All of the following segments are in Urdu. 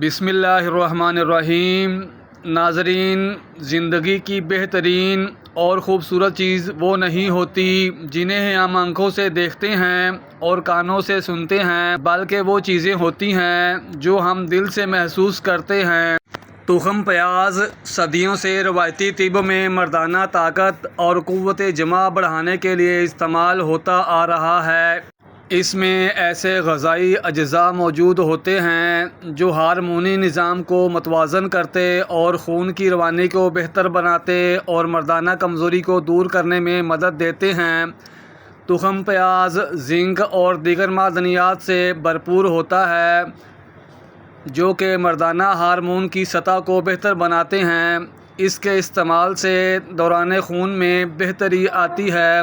بسم اللہ الرحمن الرحیم۔ ناظرین، زندگی کی بہترین اور خوبصورت چیز وہ نہیں ہوتی جنہیں ہم آنکھوں سے دیکھتے ہیں اور کانوں سے سنتے ہیں، بلکہ وہ چیزیں ہوتی ہیں جو ہم دل سے محسوس کرتے ہیں۔ تخم پیاز صدیوں سے روایتی طب میں مردانہ طاقت اور قوت جمع بڑھانے کے لیے استعمال ہوتا آ رہا ہے۔ اس میں ایسے غذائی اجزاء موجود ہوتے ہیں جو ہارمونی نظام کو متوازن کرتے اور خون کی روانی کو بہتر بناتے اور مردانہ کمزوری کو دور کرنے میں مدد دیتے ہیں۔ تخم پیاز زنک اور دیگر معدنیات سے بھرپور ہوتا ہے جو کہ مردانہ ہارمون کی سطح کو بہتر بناتے ہیں۔ اس کے استعمال سے دوران خون میں بہتری آتی ہے۔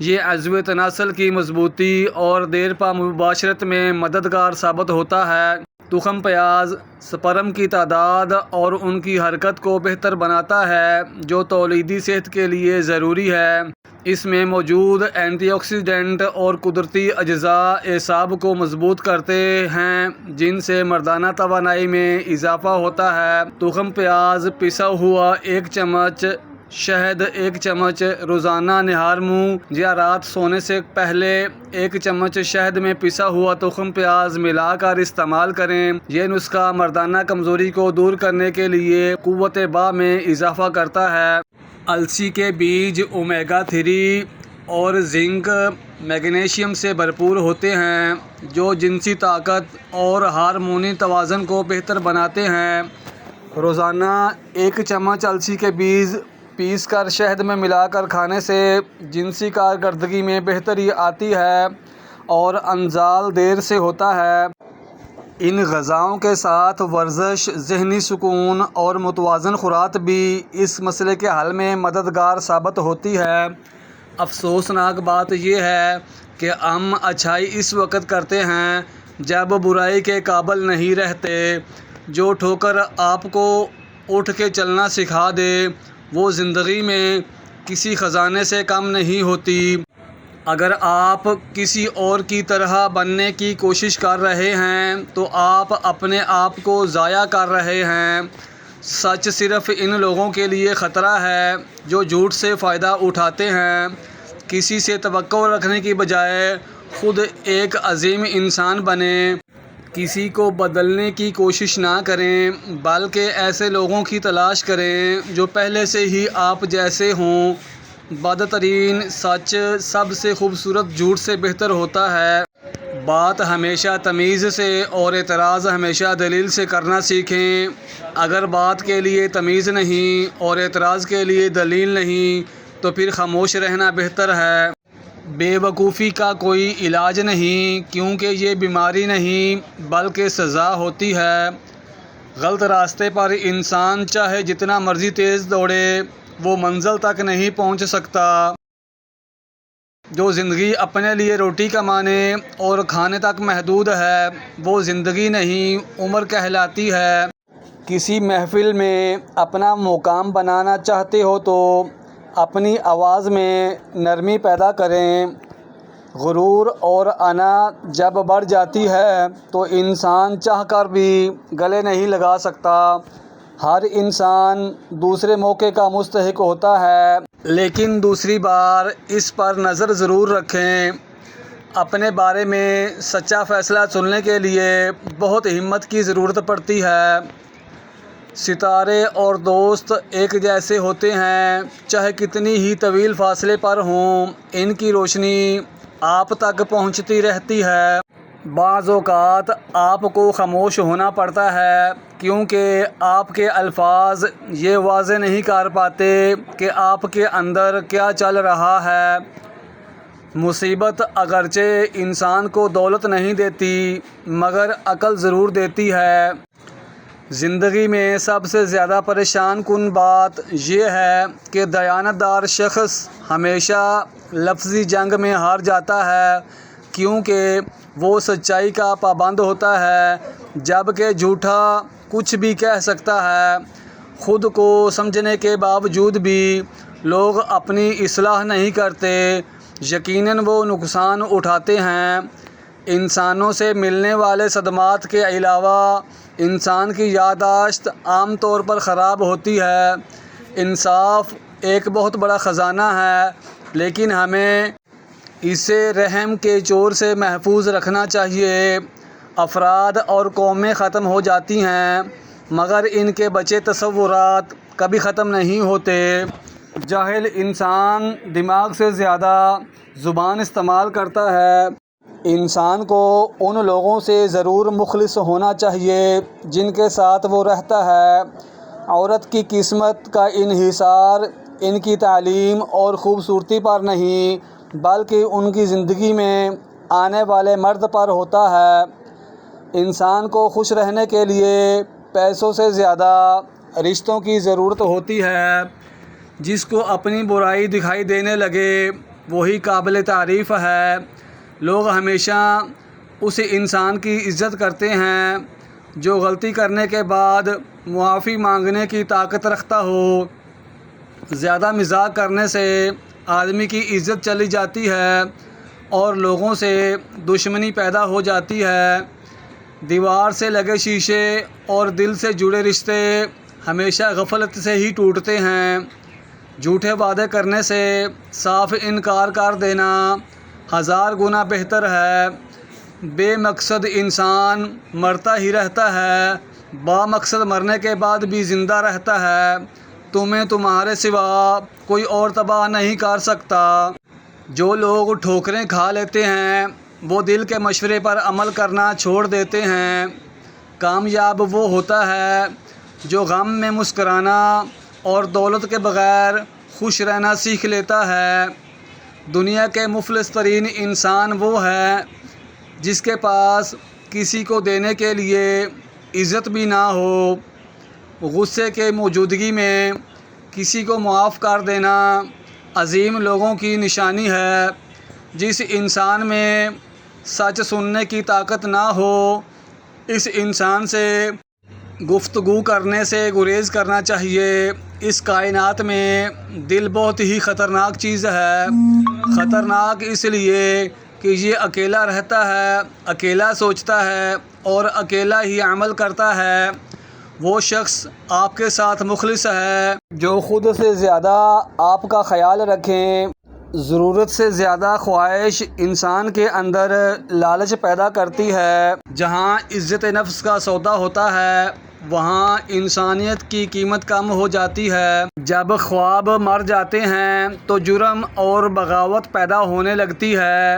یہ عضو تناسل کی مضبوطی اور دیرپا مباشرت میں مددگار ثابت ہوتا ہے۔ تخم پیاز سپرم کی تعداد اور ان کی حرکت کو بہتر بناتا ہے جو تولیدی صحت کے لیے ضروری ہے۔ اس میں موجود اینٹی آکسیڈنٹ اور قدرتی اجزاء اعصاب کو مضبوط کرتے ہیں جن سے مردانہ توانائی میں اضافہ ہوتا ہے۔ تخم پیاز پسا ہوا 1 چمچ، شہد 1 چمچ روزانہ نہار منہ یا رات سونے سے پہلے 1 چمچ شہد میں پسا ہوا تخم پیاز ملا کر استعمال کریں۔ یہ نسخہ مردانہ کمزوری کو دور کرنے کے لیے قوت باہ میں اضافہ کرتا ہے۔ السی کے بیج اومیگا 3 اور زنک میگنیشیم سے بھرپور ہوتے ہیں جو جنسی طاقت اور ہارمونی توازن کو بہتر بناتے ہیں۔ روزانہ 1 چمچ السی کے بیج پیس کر شہد میں ملا کر کھانے سے جنسی کارکردگی میں بہتری آتی ہے اور انزال دیر سے ہوتا ہے۔ ان غذاؤں کے ساتھ ورزش، ذہنی سکون اور متوازن خوراک بھی اس مسئلے کے حل میں مددگار ثابت ہوتی ہے۔ افسوسناک بات یہ ہے کہ ہم اچھائی اس وقت کرتے ہیں جب برائی کے قابل نہیں رہتے۔ جو ٹھوکر آپ کو اٹھ کے چلنا سکھا دے وہ زندگی میں کسی خزانے سے کم نہیں ہوتی۔ اگر آپ کسی اور کی طرح بننے کی کوشش کر رہے ہیں تو آپ اپنے آپ کو ضائع کر رہے ہیں۔ سچ صرف ان لوگوں کے لیے خطرہ ہے جو جھوٹ سے فائدہ اٹھاتے ہیں۔ کسی سے توقع رکھنے کی بجائے خود ایک عظیم انسان بنیں۔ کسی کو بدلنے کی کوشش نہ کریں بلکہ ایسے لوگوں کی تلاش کریں جو پہلے سے ہی آپ جیسے ہوں۔ بدترین سچ سب سے خوبصورت جھوٹ سے بہتر ہوتا ہے۔ بات ہمیشہ تمیز سے اور اعتراض ہمیشہ دلیل سے کرنا سیکھیں۔ اگر بات کے لیے تمیز نہیں اور اعتراض کے لیے دلیل نہیں تو پھر خاموش رہنا بہتر ہے۔ بے وقوفی کا کوئی علاج نہیں کیونکہ یہ بیماری نہیں بلکہ سزا ہوتی ہے۔ غلط راستے پر انسان چاہے جتنا مرضی تیز دوڑے وہ منزل تک نہیں پہنچ سکتا۔ جو زندگی اپنے لیے روٹی کمانے اور کھانے تک محدود ہے وہ زندگی نہیں عمر کہلاتی ہے۔ کسی محفل میں اپنا مقام بنانا چاہتے ہو تو اپنی آواز میں نرمی پیدا کریں۔ غرور اور انا جب بڑھ جاتی ہے تو انسان چاہ کر بھی گلے نہیں لگا سکتا۔ ہر انسان دوسرے موقع کا مستحق ہوتا ہے لیکن دوسری بار اس پر نظر ضرور رکھیں۔ اپنے بارے میں سچا فیصلہ چننے کے لیے بہت ہمت کی ضرورت پڑتی ہے۔ ستارے اور دوست ایک جیسے ہوتے ہیں چاہے کتنی ہی طویل فاصلے پر ہوں، ان کی روشنی آپ تک پہنچتی رہتی ہے۔ بعض اوقات آپ کو خاموش ہونا پڑتا ہے کیونکہ آپ کے الفاظ یہ واضح نہیں کر پاتے کہ آپ کے اندر کیا چل رہا ہے۔ مصیبت اگرچہ انسان کو دولت نہیں دیتی مگر عقل ضرور دیتی ہے۔ زندگی میں سب سے زیادہ پریشان کن بات یہ ہے کہ دیانتدار شخص ہمیشہ لفظی جنگ میں ہار جاتا ہے کیونکہ وہ سچائی کا پابند ہوتا ہے جبکہ جھوٹا کچھ بھی کہہ سکتا ہے۔ خود کو سمجھنے کے باوجود بھی لوگ اپنی اصلاح نہیں کرتے۔ یقیناً وہ نقصان اٹھاتے ہیں۔ انسانوں سے ملنے والے صدمات کے علاوہ انسان کی یادداشت عام طور پر خراب ہوتی ہے۔ انصاف ایک بہت بڑا خزانہ ہے، لیکن ہمیں اسے رحم کے چور سے محفوظ رکھنا چاہیے۔ افراد اور قومیں ختم ہو جاتی ہیں، مگر ان کے بچے تصورات کبھی ختم نہیں ہوتے۔ جاہل انسان دماغ سے زیادہ زبان استعمال کرتا ہے۔ انسان کو ان لوگوں سے ضرور مخلص ہونا چاہیے جن کے ساتھ وہ رہتا ہے۔ عورت کی قسمت کا انحصار ان کی تعلیم اور خوبصورتی پر نہیں، بلکہ ان کی زندگی میں آنے والے مرد پر ہوتا ہے۔ انسان کو خوش رہنے کے لیے پیسوں سے زیادہ رشتوں کی ضرورت ہوتی ہے۔ جس کو اپنی برائی دکھائی دینے لگے وہی قابل تعریف ہے۔ لوگ ہمیشہ اس انسان کی عزت کرتے ہیں جو غلطی کرنے کے بعد معافی مانگنے کی طاقت رکھتا ہو۔ زیادہ مزاح کرنے سے آدمی کی عزت چلی جاتی ہے اور لوگوں سے دشمنی پیدا ہو جاتی ہے۔ دیوار سے لگے شیشے اور دل سے جڑے رشتے ہمیشہ غفلت سے ہی ٹوٹتے ہیں۔ جھوٹے وعدے کرنے سے صاف انکار کر دینا 1000 گنا بہتر ہے۔ بے مقصد انسان مرتا ہی رہتا ہے، با مقصد مرنے کے بعد بھی زندہ رہتا ہے۔ تمہیں تمہارے سوا کوئی اور تباہ نہیں کر سکتا۔ جو لوگ ٹھوکریں کھا لیتے ہیں وہ دل کے مشورے پر عمل کرنا چھوڑ دیتے ہیں۔ کامیاب وہ ہوتا ہے جو غم میں مسکرانا اور دولت کے بغیر خوش رہنا سیکھ لیتا ہے۔ دنیا کے مفلس ترین انسان وہ ہے جس کے پاس کسی کو دینے کے لیے عزت بھی نہ ہو۔ غصے کے موجودگی میں کسی کو معاف کر دینا عظیم لوگوں کی نشانی ہے۔ جس انسان میں سچ سننے کی طاقت نہ ہو، اس انسان سے گفتگو کرنے سے گریز کرنا چاہیے۔ اس کائنات میں دل بہت ہی خطرناک چیز ہے۔ خطرناک اس لیے کہ یہ اکیلا رہتا ہے، اکیلا سوچتا ہے اور اکیلا ہی عمل کرتا ہے۔ وہ شخص آپ کے ساتھ مخلص ہے جو خود سے زیادہ آپ کا خیال رکھیں۔ ضرورت سے زیادہ خواہش انسان کے اندر لالچ پیدا کرتی ہے۔ جہاں عزت نفس کا سودا ہوتا ہے وہاں انسانیت کی قیمت کم ہو جاتی ہے۔ جب خواب مر جاتے ہیں تو جرم اور بغاوت پیدا ہونے لگتی ہے۔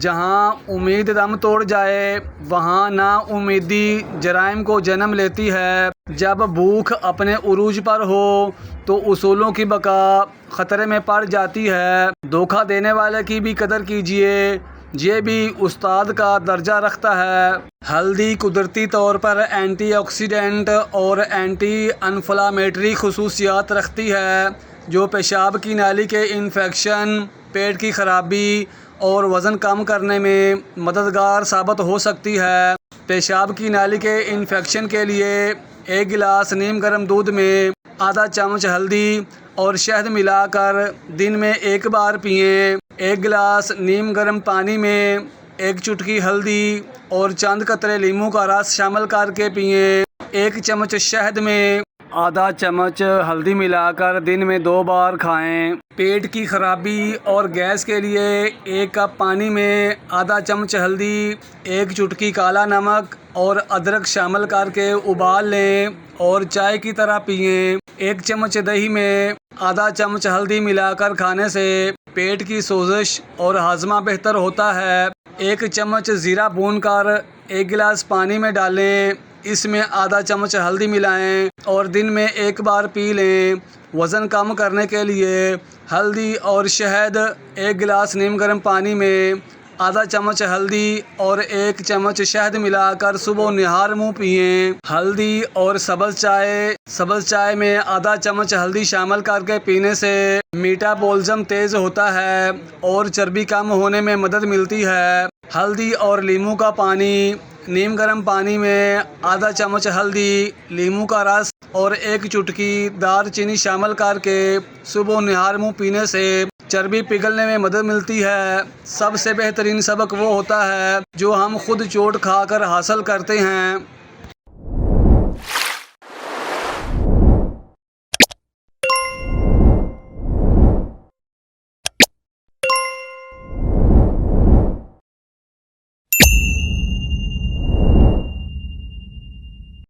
جہاں امید دم توڑ جائے وہاں نا امیدی جرائم کو جنم لیتی ہے۔ جب بھوک اپنے عروج پر ہو تو اصولوں کی بقا خطرے میں پڑ جاتی ہے۔ دھوکہ دینے والے کی بھی قدر کیجیے، یہ بھی استاد کا درجہ رکھتا ہے۔ ہلدی قدرتی طور پر اینٹی آکسیڈنٹ اور اینٹی انفلامیٹری خصوصیات رکھتی ہے جو پیشاب کی نالی کے انفیکشن، پیٹ کی خرابی اور وزن کم کرنے میں مددگار ثابت ہو سکتی ہے۔ پیشاب کی نالی کے انفیکشن کے لیے 1 گلاس نیم گرم دودھ میں آدھا چمچ ہلدی اور شہد ملا کر دن میں 1 بار پئیں۔ 1 گلاس نیم گرم پانی میں 1 چٹکی ہلدی اور چند قطرے لیموں کا رس شامل کر کے پئیں۔ 1 چمچ شہد میں آدھا چمچ ہلدی ملا کر دن میں 2 بار کھائیں۔ پیٹ کی خرابی اور گیس کے لیے 1 کپ پانی میں آدھا چمچ ہلدی، 1 چٹکی کالا نمک اور ادرک شامل کر کے ابال لیں اور چائے کی طرح پئیں۔ 1 چمچ دہی میں آدھا چمچ ہلدی ملا کر کھانے سے پیٹ کی سوزش اور ہاضمہ بہتر ہوتا ہے۔ 1 چمچ زیرہ بھون کر 1 گلاس پانی میں ڈالیں، اس میں آدھا چمچ ہلدی ملائیں اور دن میں 1 بار پی لیں۔ وزن کم کرنے کے لیے ہلدی اور شہد 1 گلاس نیم گرم پانی میں آدھا چمچ ہلدی اور 1 چمچ شہد ملا کر صبح و نہار منہ پئیں۔ ہلدی اور سبز چائے میں آدھا چمچ ہلدی شامل کر کے پینے سے میٹابولزم تیز ہوتا ہے اور چربی کم ہونے میں مدد ملتی ہے۔ ہلدی اور لیموں کا پانی، نیم گرم پانی میں آدھا چمچ ہلدی، لیموں کا رس اور 1 چٹکی دار چینی شامل کر کے صبح و نہار منہ پینے سے چربی پگھلنے میں مدد ملتی ہے۔ سب سے بہترین سبق وہ ہوتا ہے جو ہم خود چوٹ کھا کر حاصل کرتے ہیں۔